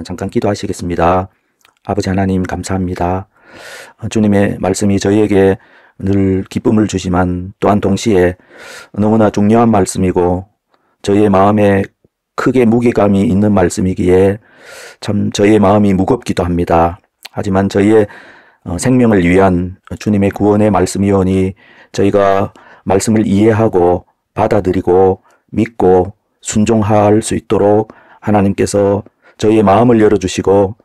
잠깐 기도하시겠습니다. 아버지 하나님 감사합니다. 주님의 말씀이 저희에게 늘 기쁨을 주지만 또한 동시에 너무나 중요한 말씀이고 저희의 마음에 크게 무게감이 있는 말씀이기에 참 저희의 마음이 무겁기도 합니다. 하지만 저희의 생명을 위한 주님의 구원의 말씀이오니 저희가 말씀을 이해하고 받아들이고 믿고 순종할 수 있도록 하나님께서 저희의 마음을 열어주시고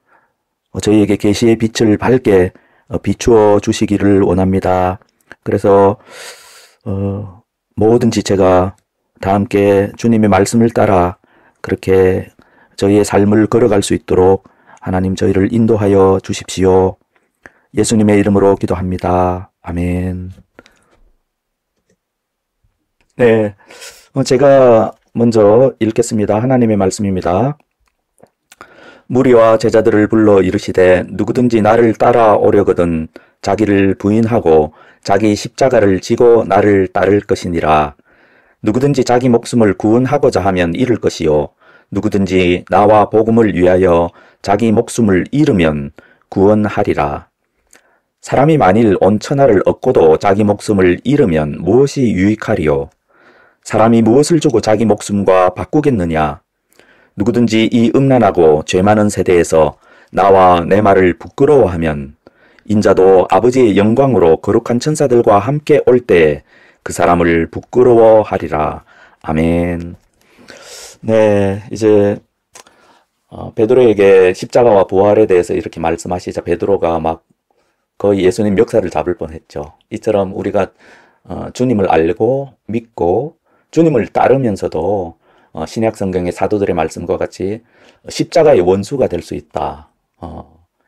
저희에게 계시의 빛을 밝게 비추어 주시기를 원합니다. 그래서 뭐든지 제가 다 함께 주님의 말씀을 따라 그렇게 저희의 삶을 걸어갈 수 있도록 하나님 저희를 인도하여 주십시오. 예수님의 이름으로 기도합니다. 아멘. 네, 제가 먼저 읽겠습니다. 하나님의 말씀입니다. 무리와 제자들을 불러 이르시되 누구든지 나를 따라오려거든 자기를 부인하고 자기 십자가를 지고 나를 따를 것이니라. 누구든지 자기 목숨을 구원하고자 하면 잃을 것이요 누구든지 나와 복음을 위하여 자기 목숨을 잃으면 구원하리라. 사람이 만일 온 천하를 얻고도 자기 목숨을 잃으면 무엇이 유익하리요? 사람이 무엇을 주고 자기 목숨과 바꾸겠느냐? 누구든지 이 음란하고 죄 많은 세대에서 나와 내 말을 부끄러워하면 인자도 아버지의 영광으로 거룩한 천사들과 함께 올 때에 그 사람을 부끄러워하리라. 아멘. 네, 이제 베드로에게 십자가와 부활에 대해서 이렇게 말씀하시자 베드로가 막 거의 예수님 멱살을 잡을 뻔했죠. 이처럼 우리가 주님을 알고 믿고 주님을 따르면서도 신약 성경의 사도들의 말씀과 같이 십자가의 원수가 될 수 있다.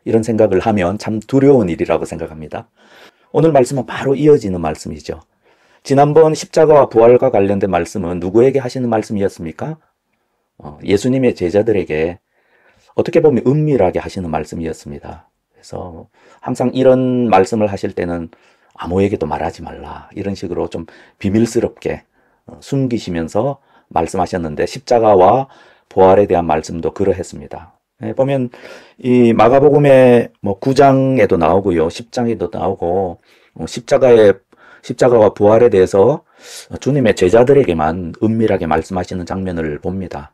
이런 생각을 하면 참 두려운 일이라고 생각합니다. 오늘 말씀은 바로 이어지는 말씀이죠. 지난번 십자가와 부활과 관련된 말씀은 누구에게 하시는 말씀이었습니까? 예수님의 제자들에게 어떻게 보면 은밀하게 하시는 말씀이었습니다. 그래서 항상 이런 말씀을 하실 때는 아무에게도 말하지 말라. 이런 식으로 좀 비밀스럽게 숨기시면서 말씀하셨는데 십자가와 부활에 대한 말씀도 그러했습니다. 보면 이 마가복음의 9장에도 나오고요. 10장에도 나오고 십자가와 부활에 대해서 주님의 제자들에게만 은밀하게 말씀하시는 장면을 봅니다.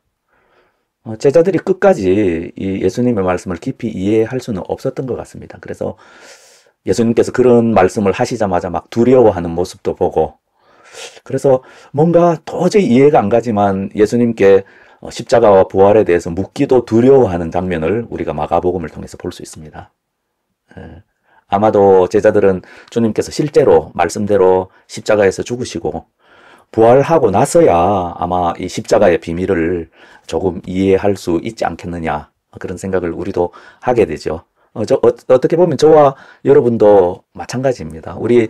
제자들이 끝까지 이 예수님의 말씀을 깊이 이해할 수는 없었던 것 같습니다. 그래서 예수님께서 그런 말씀을 하시자마자 막 두려워하는 모습도 보고 그래서 뭔가 도저히 이해가 안 가지만 예수님께 십자가와 부활에 대해서 묻기도 두려워하는 장면을 우리가 마가복음을 통해서 볼 수 있습니다. 아마도 제자들은 주님께서 실제로 말씀대로 십자가에서 죽으시고 부활하고 나서야 아마 이 십자가의 비밀을 조금 이해할 수 있지 않겠느냐 그런 생각을 우리도 하게 되죠. 어떻게 보면 저와 여러분도 마찬가지입니다. 우리의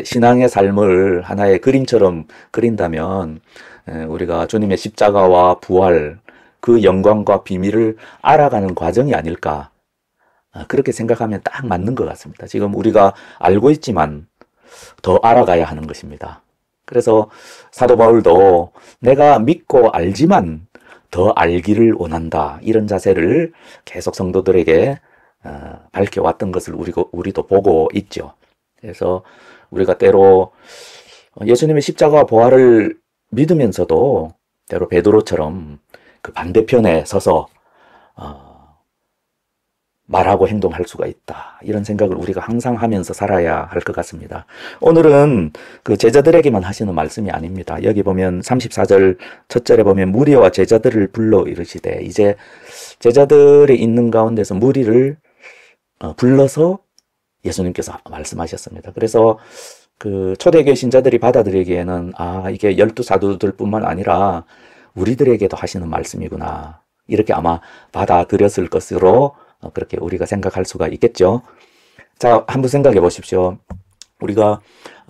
신앙의 삶을 하나의 그림처럼 그린다면 우리가 주님의 십자가와 부활 그 영광과 비밀을 알아가는 과정이 아닐까 그렇게 생각하면 딱 맞는 것 같습니다. 지금 우리가 알고 있지만 더 알아가야 하는 것입니다. 그래서 사도 바울도 내가 믿고 알지만 더 알기를 원한다. 이런 자세를 계속 성도들에게 밝혀왔던 것을 우리도 보고 있죠. 그래서 우리가 때로 예수님의 십자가와 부활을 믿으면서도 때로 베드로처럼 그 반대편에 서서 말하고 행동할 수가 있다. 이런 생각을 우리가 항상 하면서 살아야 할 것 같습니다. 오늘은 그 제자들에게만 하시는 말씀이 아닙니다. 여기 보면 34절 첫 절에 보면 무리와 제자들을 불러 이르시되 이제 제자들이 있는 가운데서 무리를 불러서 예수님께서 말씀하셨습니다. 그래서 그 초대교회 신자들이 받아들이기에는 이게 12사도들뿐만 아니라 우리들에게도 하시는 말씀이구나. 이렇게 아마 받아들였을 것으로 그렇게 우리가 생각할 수가 있겠죠. 자, 한번 생각해 보십시오. 우리가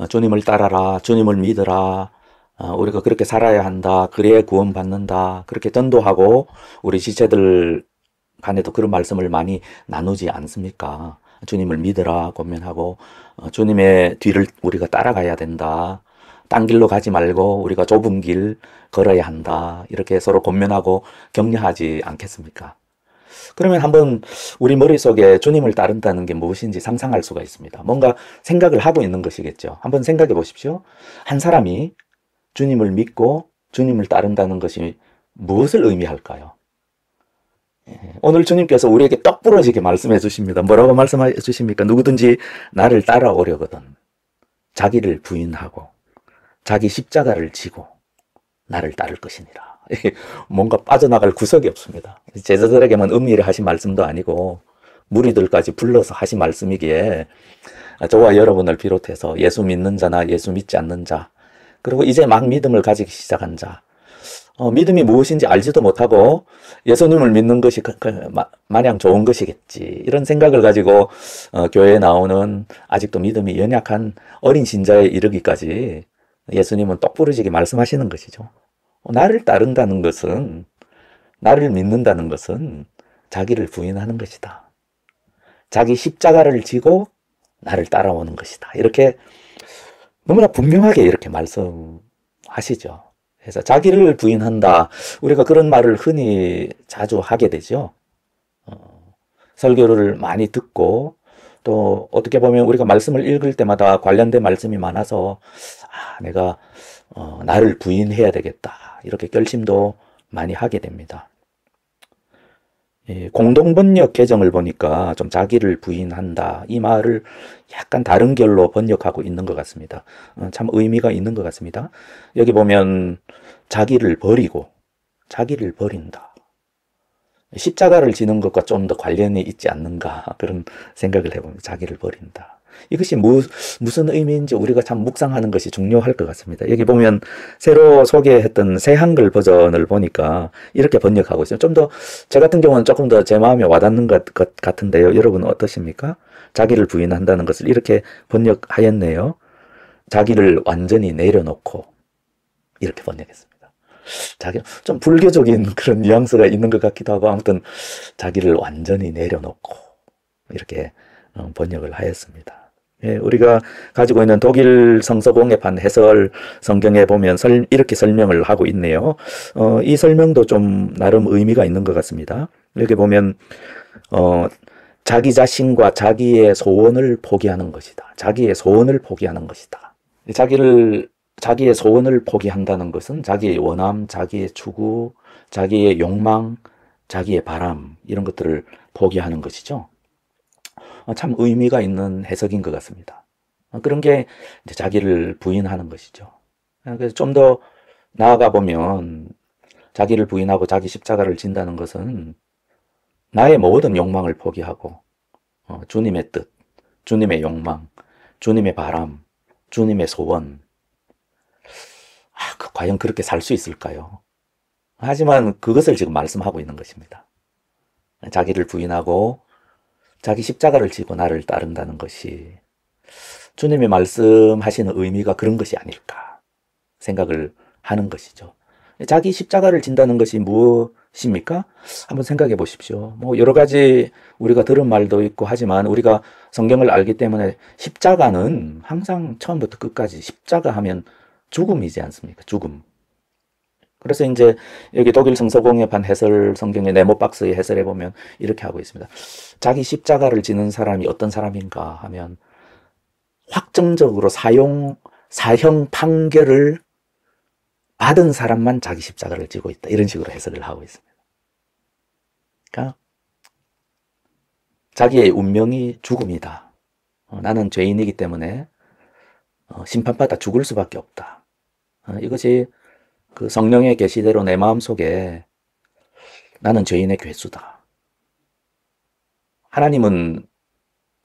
주님을 따라라, 주님을 믿어라, 우리가 그렇게 살아야 한다, 그래야 구원받는다, 그렇게 전도하고 우리 지체들 간에도 그런 말씀을 많이 나누지 않습니까? 주님을 믿으라 권면하고 주님의 뒤를 우리가 따라가야 된다. 딴 길로 가지 말고 우리가 좁은 길 걸어야 한다. 이렇게 서로 권면하고 격려하지 않겠습니까? 그러면 한번 우리 머릿속에 주님을 따른다는 게 무엇인지 상상할 수가 있습니다. 뭔가 생각을 하고 있는 것이겠죠. 한번 생각해 보십시오. 한 사람이 주님을 믿고 주님을 따른다는 것이 무엇을 의미할까요? 오늘 주님께서 우리에게 떡 부러지게 말씀해 주십니다. 뭐라고 말씀해 주십니까? 누구든지 나를 따라오려거든 자기를 부인하고 자기 십자가를 지고 나를 따를 것이니라. 뭔가 빠져나갈 구석이 없습니다. 제자들에게만 은밀히 하신 말씀도 아니고 무리들까지 불러서 하신 말씀이기에 저와 여러분을 비롯해서 예수 믿는 자나 예수 믿지 않는 자, 그리고 이제 막 믿음을 가지기 시작한 자, 믿음이 무엇인지 알지도 못하고 예수님을 믿는 것이 마냥 좋은 것이겠지, 이런 생각을 가지고 교회에 나오는 아직도 믿음이 연약한 어린 신자에 이르기까지 예수님은 똑부러지게 말씀하시는 것이죠. 나를 따른다는 것은, 나를 믿는다는 것은 자기를 부인하는 것이다. 자기 십자가를 지고 나를 따라오는 것이다. 이렇게 너무나 분명하게 이렇게 말씀하시죠. 그래서 자기를 부인한다. 우리가 그런 말을 흔히 자주 하게 되죠. 설교를 많이 듣고 또 어떻게 보면 우리가 말씀을 읽을 때마다 관련된 말씀이 많아서 내가 나를 부인해야 되겠다. 이렇게 결심도 많이 하게 됩니다. 공동번역 개정을 보니까 좀 자기를 부인한다, 이 말을 약간 다른 결로 번역하고 있는 것 같습니다. 참 의미가 있는 것 같습니다. 여기 보면 자기를 버리고 자기를 버린다. 십자가를 지는 것과 좀 더 관련이 있지 않는가, 그런 생각을 해봅니다. 자기를 버린다. 이것이 무슨 의미인지 우리가 참 묵상하는 것이 중요할 것 같습니다. 여기 보면 새로 소개했던 새 한글 버전을 보니까 이렇게 번역하고 있어요. 좀 더, 제 같은 경우는 조금 더 제 마음에 와닿는 것 같은데요. 여러분은 어떠십니까? 자기를 부인한다는 것을 이렇게 번역하였네요. 자기를 완전히 내려놓고, 이렇게 번역했습니다. 좀 불교적인 그런 뉘앙스가 있는 것 같기도 하고, 아무튼 자기를 완전히 내려놓고 이렇게 번역을 하였습니다. 우리가 가지고 있는 독일 성서공예판 해설 성경에 보면 이렇게 설명을 하고 있네요. 이 설명도 좀 나름 의미가 있는 것 같습니다. 여기 보면 자기 자신과 자기의 소원을 포기하는 것이다. 자기의 소원을 포기하는 것이다. 자기의 소원을 포기한다는 것은 자기의 원함, 자기의 추구, 자기의 욕망, 자기의 바람, 이런 것들을 포기하는 것이죠. 참 의미가 있는 해석인 것 같습니다. 그런 게 이제 자기를 부인하는 것이죠. 그래서 좀 더 나아가 보면 자기를 부인하고 자기 십자가를 진다는 것은 나의 모든 욕망을 포기하고 주님의 뜻, 주님의 욕망, 주님의 바람, 주님의 소원, 과연 그렇게 살 수 있을까요? 하지만 그것을 지금 말씀하고 있는 것입니다. 자기를 부인하고 자기 십자가를 지고 나를 따른다는 것이 주님이 말씀하시는 의미가 그런 것이 아닐까 생각을 하는 것이죠. 자기 십자가를 진다는 것이 무엇입니까? 한번 생각해 보십시오. 여러 가지 우리가 들은 말도 있고 하지만 우리가 성경을 알기 때문에 십자가는 항상 처음부터 끝까지 십자가 하면 죽음이지 않습니까? 죽음. 그래서 이제 여기 독일 성서공예판 해설 성경의 네모박스의 해설에 보면 이렇게 하고 있습니다. 자기 십자가를 지는 사람이 어떤 사람인가 하면 확정적으로 사형 판결을 받은 사람만 자기 십자가를 지고 있다. 이런 식으로 해석을 하고 있습니다. 그러니까 자기의 운명이 죽음이다. 나는 죄인이기 때문에 심판받아 죽을 수밖에 없다. 이것이 그 성령의 계시대로 내 마음속에 나는 죄인의 괴수다. 하나님은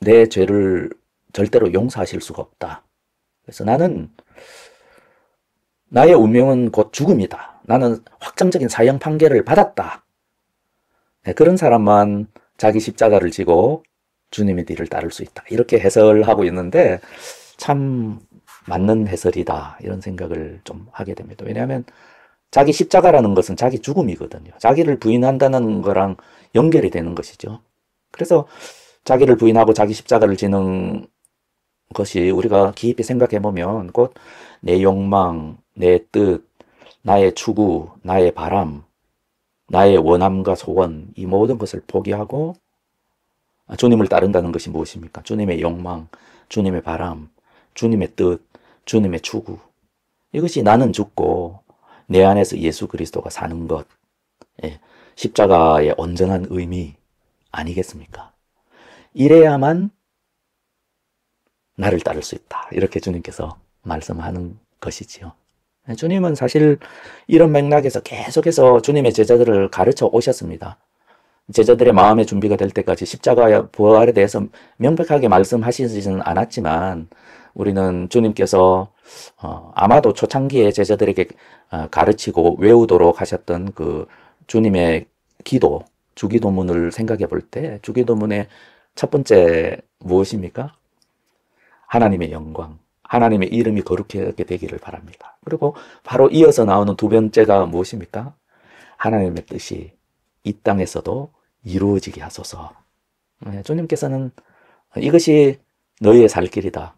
내 죄를 절대로 용서하실 수가 없다. 그래서 나의 운명은 곧 죽음이다. 나는 확정적인 사형 판결을 받았다. 그런 사람만 자기 십자가를 지고 주님의 뒤를 따를 수 있다. 이렇게 해설하고 있는데 참 맞는 해설이다, 이런 생각을 좀 하게 됩니다. 왜냐하면 자기 십자가라는 것은 자기 죽음이거든요. 자기를 부인한다는 거랑 연결이 되는 것이죠. 그래서 자기를 부인하고 자기 십자가를 지는 것이 우리가 깊이 생각해 보면 곧 내 욕망, 내 뜻, 나의 추구, 나의 바람, 나의 원함과 소원, 이 모든 것을 포기하고 주님을 따른다는 것이 무엇입니까? 주님의 욕망, 주님의 바람, 주님의 뜻, 주님의 추구. 이것이 나는 죽고 내 안에서 예수 그리스도가 사는 것, 십자가의 온전한 의미 아니겠습니까? 이래야만 나를 따를 수 있다. 이렇게 주님께서 말씀하는 것이지요. 주님은 사실 이런 맥락에서 계속해서 주님의 제자들을 가르쳐 오셨습니다. 제자들의 마음의 준비가 될 때까지 십자가의 부활에 대해서 명백하게 말씀하시지는 않았지만 우리는 주님께서 아마도 초창기에 제자들에게 가르치고 외우도록 하셨던 그 주님의 기도, 주기도문을 생각해 볼 때 주기도문의 첫 번째 무엇입니까? 하나님의 영광, 하나님의 이름이 거룩하게 되기를 바랍니다. 그리고 바로 이어서 나오는 두 번째가 무엇입니까? 하나님의 뜻이 이 땅에서도 이루어지게 하소서. 주님께서는 이것이 너희의 살 길이다.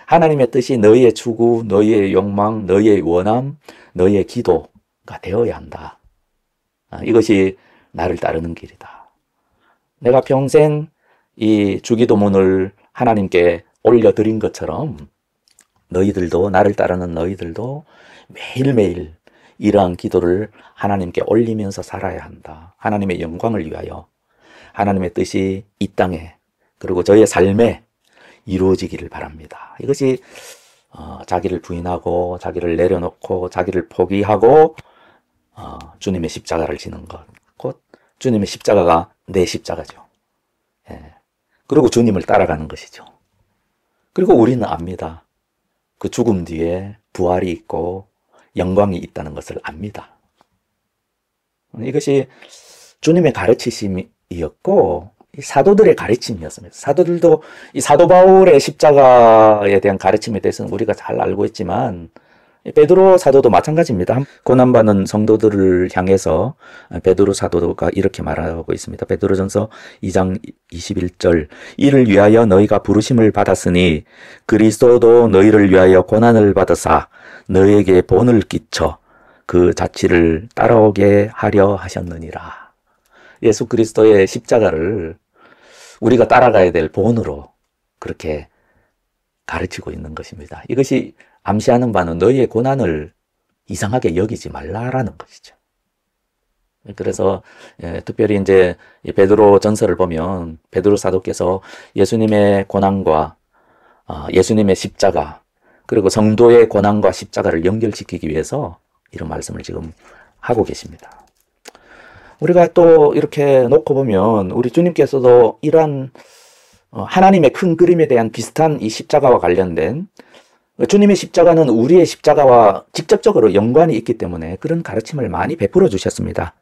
하나님의 뜻이 너희의 추구, 너희의 욕망, 너희의 원함, 너희의 기도가 되어야 한다. 이것이 나를 따르는 길이다. 내가 평생 이 주기도문을 하나님께 올려드린 것처럼 너희들도, 나를 따르는 너희들도 매일매일 이러한 기도를 하나님께 올리면서 살아야 한다. 하나님의 영광을 위하여 하나님의 뜻이 이 땅에 그리고 저의 삶에 이루어지기를 바랍니다. 이것이 자기를 부인하고 자기를 내려놓고 자기를 포기하고 주님의 십자가를 지는 것. 곧 주님의 십자가가 내 십자가죠. 그리고 주님을 따라가는 것이죠. 그리고 우리는 압니다. 그 죽음 뒤에 부활이 있고 영광이 있다는 것을 압니다. 이것이 주님의 가르치심이었고 사도들의 가르침이었습니다. 사도들도 이 사도 바울의 십자가에 대한 가르침에 대해서는 우리가 잘 알고 있지만 베드로 사도도 마찬가지입니다. 고난받는 성도들을 향해서 베드로 사도가 이렇게 말하고 있습니다. 베드로전서 2장 21절 이를 위하여 너희가 부르심을 받았으니 그리스도도 너희를 위하여 고난을 받으사 너희에게 본을 끼쳐 그 자취를 따라오게 하려 하셨느니라. 예수 그리스도의 십자가를 우리가 따라가야 될 본으로 그렇게 가르치고 있는 것입니다. 이것이 암시하는 바는 너희의 고난을 이상하게 여기지 말라라는 것이죠. 그래서 특별히 이제 베드로 전서를 보면 베드로 사도께서 예수님의 고난과 예수님의 십자가 그리고 성도의 고난과 십자가를 연결시키기 위해서 이런 말씀을 지금 하고 계십니다. 우리가 또 이렇게 놓고 보면 우리 주님께서도 이러한 하나님의 큰 그림에 대한 비슷한 이 십자가와 관련된 주님의 십자가는 우리의 십자가와 직접적으로 연관이 있기 때문에 그런 가르침을 많이 베풀어 주셨습니다.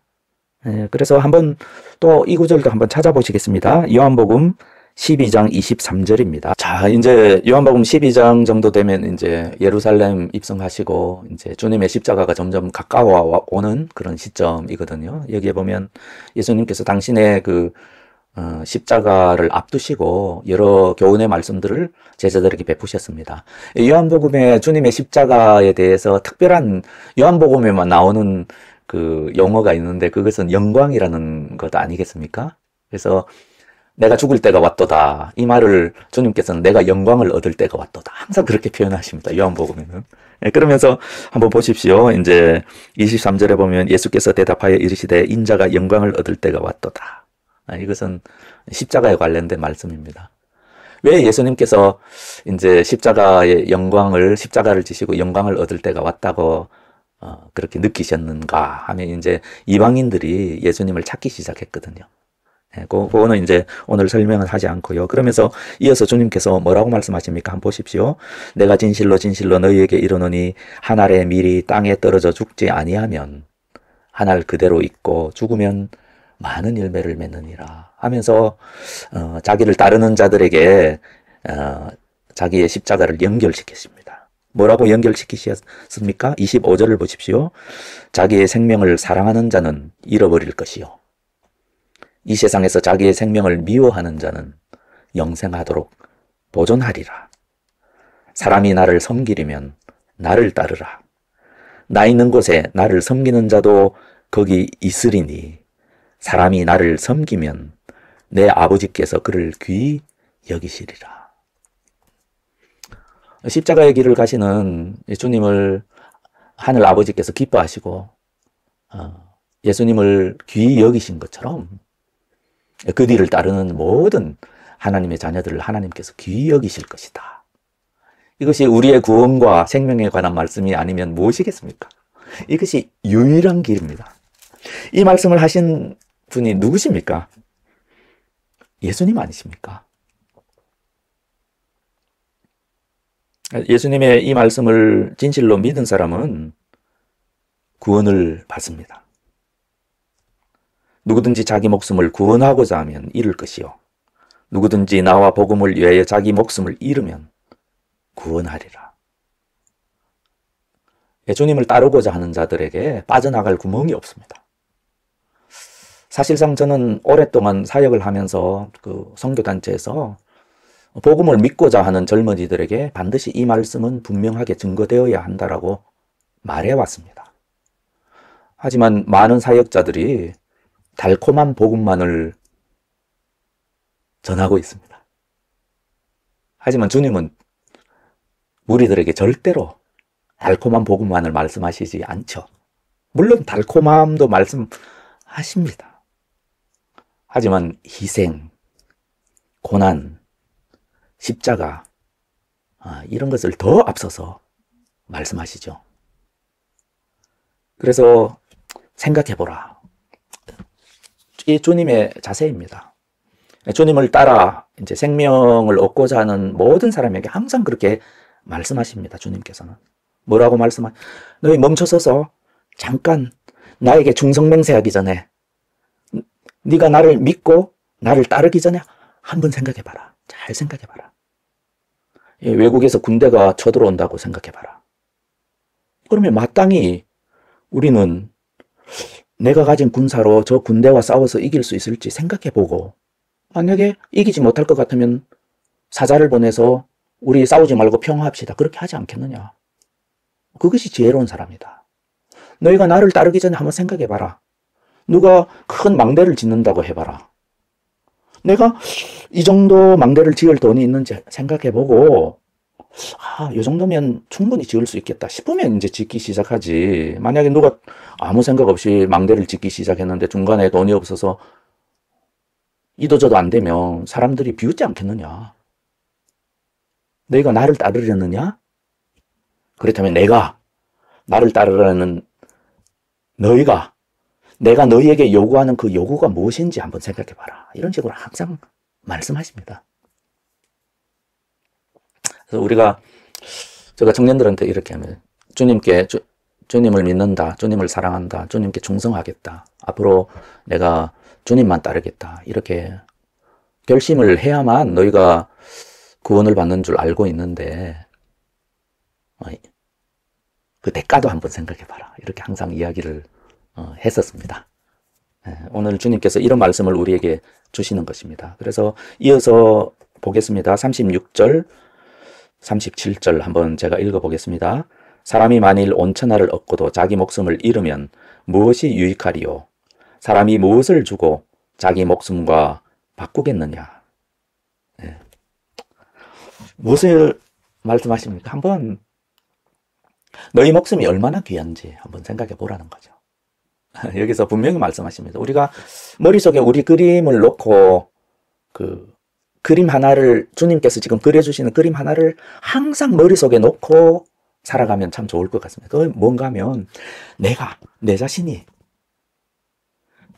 그래서 한번 또 이 구절도 한번 찾아보시겠습니다. 요한복음 12장 23절입니다. 자, 이제 요한복음 12장 정도 되면 이제 예루살렘 입성하시고 이제 주님의 십자가가 점점 가까워 오는 그런 시점이거든요. 여기에 보면 예수님께서 당신의 그 십자가를 앞두시고 여러 교훈의 말씀들을 제자들에게 베푸셨습니다. 요한복음에 주님의 십자가에 대해서 특별한 요한복음에만 나오는 그 용어가 있는데 그것은 영광이라는 것 아니겠습니까? 그래서 내가 죽을 때가 왔도다. 이 말을 주님께서는 내가 영광을 얻을 때가 왔도다. 항상 그렇게 표현하십니다. 요한복음에는. 그러면서 한번 보십시오. 이제 23절에 보면 예수께서 대답하여 이르시되 인자가 영광을 얻을 때가 왔도다. 이것은 십자가에 관련된 말씀입니다. 왜 예수님께서 이제 십자가의 영광을, 십자가를 지시고 영광을 얻을 때가 왔다고 그렇게 느끼셨는가 하면 이제 이방인들이 예수님을 찾기 시작했거든요. 그거는 이제 오늘 설명은 하지 않고요. 그러면서 이어서 주님께서 뭐라고 말씀하십니까? 한번 보십시오. 내가 진실로 진실로 너희에게 이르노니 한 알의 밀이 땅에 떨어져 죽지 아니하면 한 알 그대로 있고 죽으면 많은 열매를 맺느니라 하면서 자기를 따르는 자들에게 자기의 십자가를 연결시켰습니다. 뭐라고 연결시키셨습니까? 25절을 보십시오. 자기의 생명을 사랑하는 자는 잃어버릴 것이요 이 세상에서 자기의 생명을 미워하는 자는 영생하도록 보존하리라. 사람이 나를 섬기려면 나를 따르라. 나 있는 곳에 나를 섬기는 자도 거기 있으리니 사람이 나를 섬기면 내 아버지께서 그를 귀히 여기시리라. 십자가의 길을 가시는 예수님을 하늘 아버지께서 기뻐하시고 예수님을 귀히 여기신 것처럼 그 뒤를 따르는 모든 하나님의 자녀들을 하나님께서 귀히 여기실 것이다. 이것이 우리의 구원과 생명에 관한 말씀이 아니면 무엇이겠습니까? 이것이 유일한 길입니다. 이 말씀을 하신 분이 누구십니까? 예수님 아니십니까? 예수님의 이 말씀을 진실로 믿은 사람은 구원을 받습니다. 누구든지 자기 목숨을 구원하고자 하면 잃을 것이요 누구든지 나와 복음을 위하여 자기 목숨을 잃으면 구원하리라. 예수님을 따르고자 하는 자들에게 빠져나갈 구멍이 없습니다. 사실상 저는 오랫동안 사역을 하면서 그 선교단체에서 복음을 믿고자 하는 젊은이들에게 반드시 이 말씀은 분명하게 증거되어야 한다라고 말해왔습니다. 하지만 많은 사역자들이 달콤한 복음만을 전하고 있습니다. 하지만 주님은 우리들에게 절대로 달콤한 복음만을 말씀하시지 않죠. 물론 달콤함도 말씀하십니다. 하지만 희생, 고난, 십자가 이런 것을 더 앞서서 말씀하시죠. 그래서 생각해보라. 이 주님의 자세입니다. 주님을 따라 이제 생명을 얻고자 하는 모든 사람에게 항상 그렇게 말씀하십니다. 주님께서는 뭐라고 너희 멈춰서서 잠깐 나에게 충성맹세하기 전에 네가 나를 믿고 나를 따르기 전에 한번 생각해봐라. 잘 생각해봐라. 외국에서 군대가 쳐들어온다고 생각해봐라. 그러면 마땅히 우리는 내가 가진 군사로 저 군대와 싸워서 이길 수 있을지 생각해보고 만약에 이기지 못할 것 같으면 사자를 보내서 우리 싸우지 말고 평화합시다. 그렇게 하지 않겠느냐. 그것이 지혜로운 사람이다. 너희가 나를 따르기 전에 한번 생각해봐라. 누가 큰 망대를 짓는다고 해봐라. 내가 이 정도 망대를 지을 돈이 있는지 생각해보고 이 정도면 충분히 지을 수 있겠다 싶으면 이제 짓기 시작하지. 만약에 누가 아무 생각 없이 망대를 짓기 시작했는데 중간에 돈이 없어서 이도저도 안 되면 사람들이 비웃지 않겠느냐. 너희가 나를 따르려느냐? 그렇다면 내가 나를 따르려는 너희가 내가 너희에게 요구하는 그 요구가 무엇인지 한번 생각해봐라. 이런 식으로 항상 말씀하십니다. 그래서 제가 청년들한테 이렇게 하면 주님을 믿는다. 주님을 사랑한다. 주님께 충성하겠다. 앞으로 내가 주님만 따르겠다. 이렇게 결심을 해야만 너희가 구원을 받는 줄 알고 있는데 그 대가도 한번 생각해봐라. 이렇게 항상 이야기를 했었습니다. 오늘 주님께서 이런 말씀을 우리에게 주시는 것입니다. 그래서 이어서 보겠습니다. 36절, 37절 한번 제가 읽어보겠습니다. 사람이 만일 온 천하를 얻고도 자기 목숨을 잃으면 무엇이 유익하리요? 사람이 무엇을 주고 자기 목숨과 바꾸겠느냐? 무엇을 말씀하십니까? 한번 너희 목숨이 얼마나 귀한지 한번 생각해 보라는 거죠. 여기서 분명히 말씀하십니다. 우리가 머릿속에 우리 그림을 놓고 그 그림 하나를 주님께서 지금 그려주시는 그림 하나를 항상 머릿속에 놓고 살아가면 참 좋을 것 같습니다. 그건 뭔가 하면 내 자신이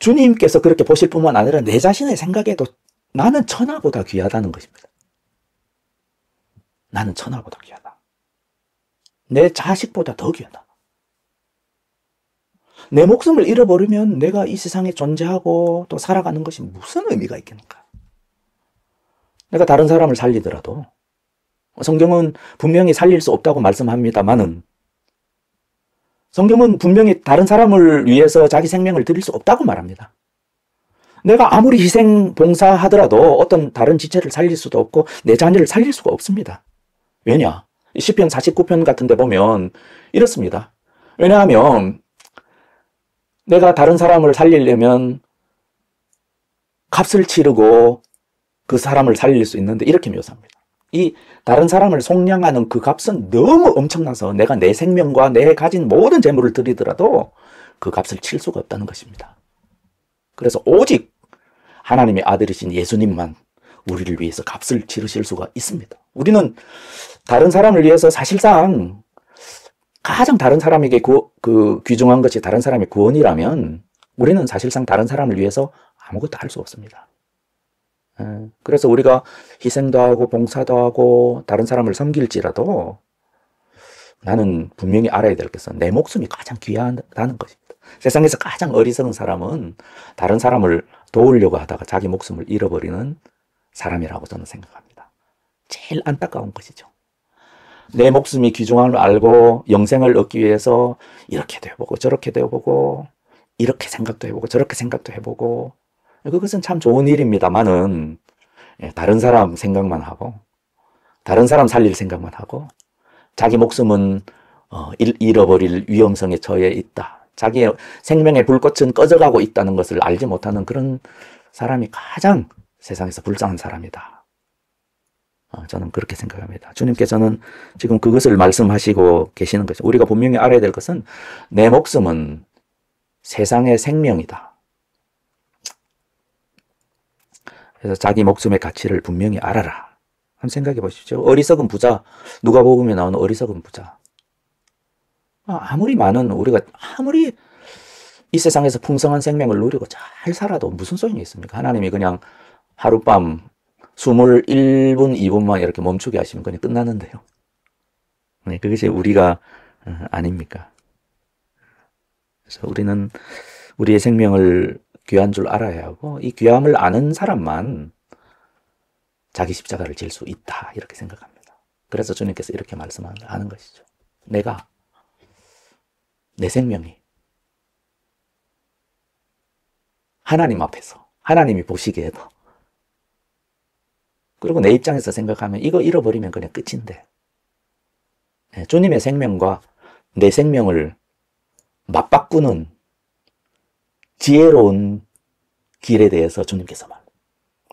주님께서 그렇게 보실 뿐만 아니라 내 자신의 생각에도 나는 천하보다 귀하다는 것입니다. 나는 천하보다 귀하다. 내 자식보다 더 귀하다. 내 목숨을 잃어버리면 내가 이 세상에 존재하고 또 살아가는 것이 무슨 의미가 있겠는가? 내가 다른 사람을 살리더라도 성경은 분명히 살릴 수 없다고 말씀합니다만은 성경은 분명히 다른 사람을 위해서 자기 생명을 드릴 수 없다고 말합니다. 내가 아무리 희생 봉사하더라도 어떤 다른 지체를 살릴 수도 없고 내 자녀를 살릴 수가 없습니다. 왜냐? 시편 49편 같은 데 보면 이렇습니다. 왜냐하면 내가 다른 사람을 살리려면 값을 치르고 그 사람을 살릴 수 있는데 이렇게 묘사합니다. 이 다른 사람을 속량하는 그 값은 너무 엄청나서 내가 내 생명과 내 가진 모든 재물을 들이더라도 그 값을 칠 수가 없다는 것입니다. 그래서 오직 하나님의 아들이신 예수님만 우리를 위해서 값을 치르실 수가 있습니다. 우리는 다른 사람을 위해서 사실상 가장 다른 사람에게 귀중한 것이 다른 사람의 구원이라면 우리는 사실상 다른 사람을 위해서 아무것도 할 수 없습니다. 그래서 우리가 희생도 하고 봉사도 하고 다른 사람을 섬길지라도 나는 분명히 알아야 될 것은 내 목숨이 가장 귀하다는 것입니다. 세상에서 가장 어리석은 사람은 다른 사람을 도우려고 하다가 자기 목숨을 잃어버리는 사람이라고 저는 생각합니다. 제일 안타까운 것이죠. 내 목숨이 귀중함을 알고 영생을 얻기 위해서 이렇게도 해보고 저렇게도 해보고 이렇게 생각도 해보고 저렇게 생각도 해보고 그것은 참 좋은 일입니다만은 다른 사람 생각만 하고 다른 사람 살릴 생각만 하고 자기 목숨은 잃어버릴 위험성에 처해 있다. 자기의 생명의 불꽃은 꺼져가고 있다는 것을 알지 못하는 그런 사람이 가장 세상에서 불쌍한 사람이다. 저는 그렇게 생각합니다. 주님께서는 지금 그것을 말씀하시고 계시는 거죠. 우리가 분명히 알아야 될 것은 내 목숨은 세상의 생명이다. 그래서 자기 목숨의 가치를 분명히 알아라. 한번 생각해 보십시오. 어리석은 부자, 누가복음에 나오는 어리석은 부자. 아무리 이 세상에서 풍성한 생명을 누리고 잘 살아도 무슨 소용이 있습니까? 하나님이 그냥 하룻밤 21분, 2분만 이렇게 멈추게 하시면 그냥 끝나는데요. 네, 그것이 우리가 아닙니까? 그래서 우리는 우리의 생명을 귀한 줄 알아야 하고 이 귀함을 아는 사람만 자기 십자가를 질 수 있다 이렇게 생각합니다. 그래서 주님께서 이렇게 말씀하는 것이죠. 내가 내 생명이 하나님 앞에서 하나님이 보시기에도 그리고 내 입장에서 생각하면 이거 잃어버리면 그냥 끝인데 주님의 생명과 내 생명을 맞바꾸는 지혜로운 길에 대해서 주님께서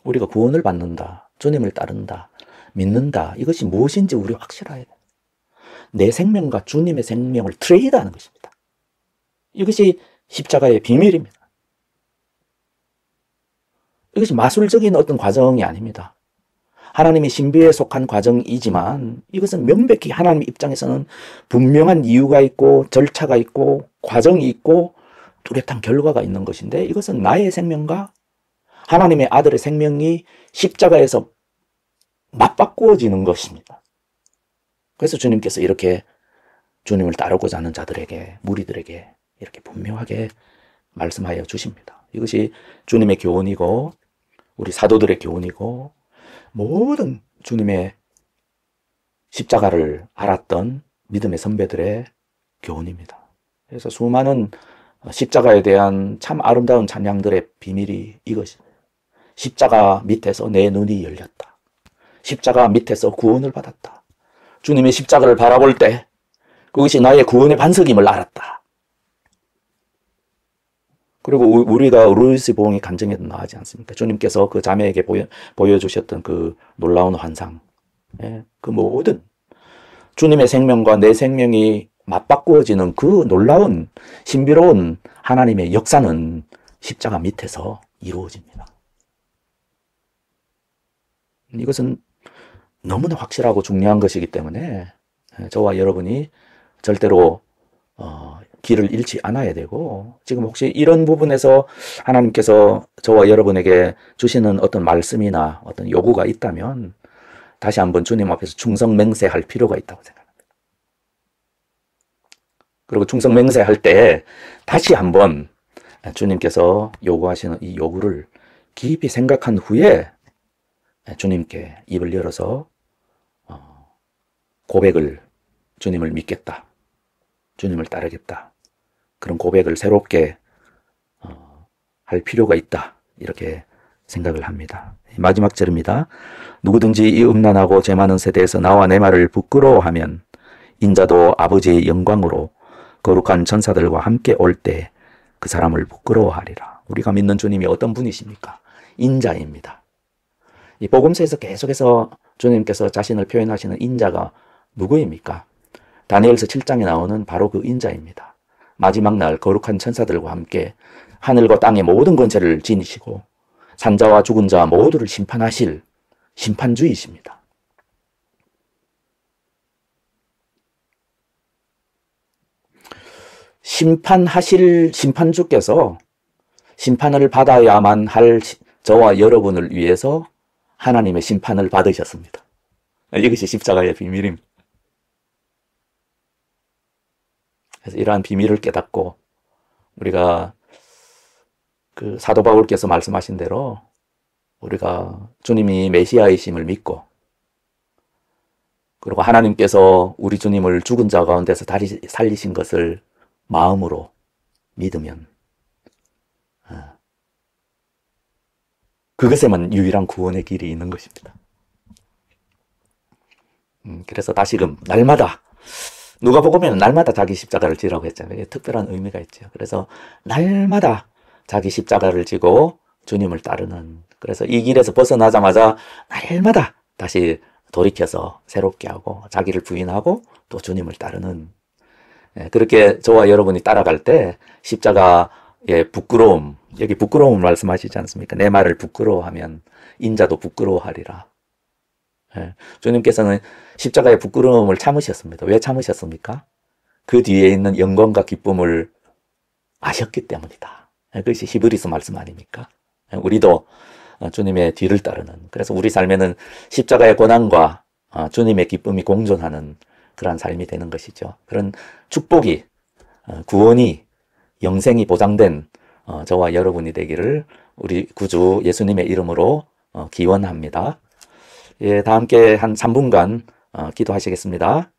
우리가 구원을 받는다, 주님을 따른다, 믿는다 이것이 무엇인지 우리 확실해야 돼요. 내 생명과 주님의 생명을 트레이드하는 것입니다. 이것이 십자가의 비밀입니다. 이것이 마술적인 어떤 과정이 아닙니다. 하나님의 신비에 속한 과정이지만 이것은 명백히 하나님 입장에서는 분명한 이유가 있고 절차가 있고 과정이 있고 뚜렷한 결과가 있는 것인데 이것은 나의 생명과 하나님의 아들의 생명이 십자가에서 맞바꾸어지는 것입니다. 그래서 주님께서 이렇게 주님을 따르고자 하는 자들에게 무리들에게 이렇게 분명하게 말씀하여 주십니다. 이것이 주님의 교훈이고 우리 사도들의 교훈이고 모든 주님의 십자가를 알았던 믿음의 선배들의 교훈입니다. 그래서 수많은 십자가에 대한 참 아름다운 찬양들의 비밀이 이것입니다. 십자가 밑에서 내 눈이 열렸다. 십자가 밑에서 구원을 받았다. 주님의 십자가를 바라볼 때 그것이 나의 구원의 반석임을 알았다. 그리고 우리가 루이스 보응의 간증에도 나오지 않습니까? 주님께서 그 자매에게 보여주셨던 그 놀라운 환상, 그 모든 주님의 생명과 내 생명이 맞바꾸어지는 그 놀라운 신비로운 하나님의 역사는 십자가 밑에서 이루어집니다. 이것은 너무나 확실하고 중요한 것이기 때문에 저와 여러분이 절대로 길을 잃지 않아야 되고 지금 혹시 이런 부분에서 하나님께서 저와 여러분에게 주시는 어떤 말씀이나 어떤 요구가 있다면 다시 한번 주님 앞에서 충성맹세할 필요가 있다고 생각합니다. 그리고 충성맹세할 때 다시 한번 주님께서 요구하시는 이 요구를 깊이 생각한 후에 주님께 입을 열어서 고백을 주님을 믿겠다. 주님을 따르겠다. 그런 고백을 새롭게 할 필요가 있다. 이렇게 생각을 합니다. 마지막 절입니다. 누구든지 이 음란하고 죄 많은 세대에서 나와 내 말을 부끄러워하면 인자도 아버지의 영광으로 거룩한 천사들과 함께 올 때 그 사람을 부끄러워하리라. 우리가 믿는 주님이 어떤 분이십니까? 인자입니다. 이 복음서에서 계속해서 주님께서 자신을 표현하시는 인자가 누구입니까? 다니엘서 7장에 나오는 바로 그 인자입니다. 마지막 날 거룩한 천사들과 함께 하늘과 땅의 모든 권세를 지니시고 산자와 죽은 자 모두를 심판하실 심판주이십니다. 심판하실 심판주께서 심판을 받아야만 할 저와 여러분을 위해서 하나님의 심판을 받으셨습니다. 이것이 십자가의 비밀입니다. 그래서 이러한 비밀을 깨닫고 우리가 그 사도 바울께서 말씀하신 대로 우리가 주님이 메시아이심을 믿고 그리고 하나님께서 우리 주님을 죽은 자 가운데서 다시 살리신 것을 마음으로 믿으면 그것에만 유일한 구원의 길이 있는 것입니다. 그래서 다시금 날마다 누가복음에는 날마다 자기 십자가를 지라고 했잖아요. 이게 특별한 의미가 있죠. 그래서 날마다 자기 십자가를 지고 주님을 따르는, 그래서 이 길에서 벗어나자마자 날마다 다시 돌이켜서 새롭게 하고 자기를 부인하고 또 주님을 따르는, 그렇게 저와 여러분이 따라갈 때 십자가의 부끄러움, 여기 부끄러움을 말씀하시지 않습니까? 내 말을 부끄러워하면 인자도 부끄러워하리라. 주님께서는 십자가의 부끄러움을 참으셨습니다. 왜 참으셨습니까? 그 뒤에 있는 영광과 기쁨을 아셨기 때문이다. 그것이 히브리서 말씀 아닙니까? 우리도 주님의 뒤를 따르는, 그래서 우리 삶에는 십자가의 고난과 주님의 기쁨이 공존하는 그러한 삶이 되는 것이죠. 그런 축복이, 구원이, 영생이 보장된 저와 여러분이 되기를 우리 구주 예수님의 이름으로 기원합니다. 예, 다 함께 한 3분간 기도하시겠습니다.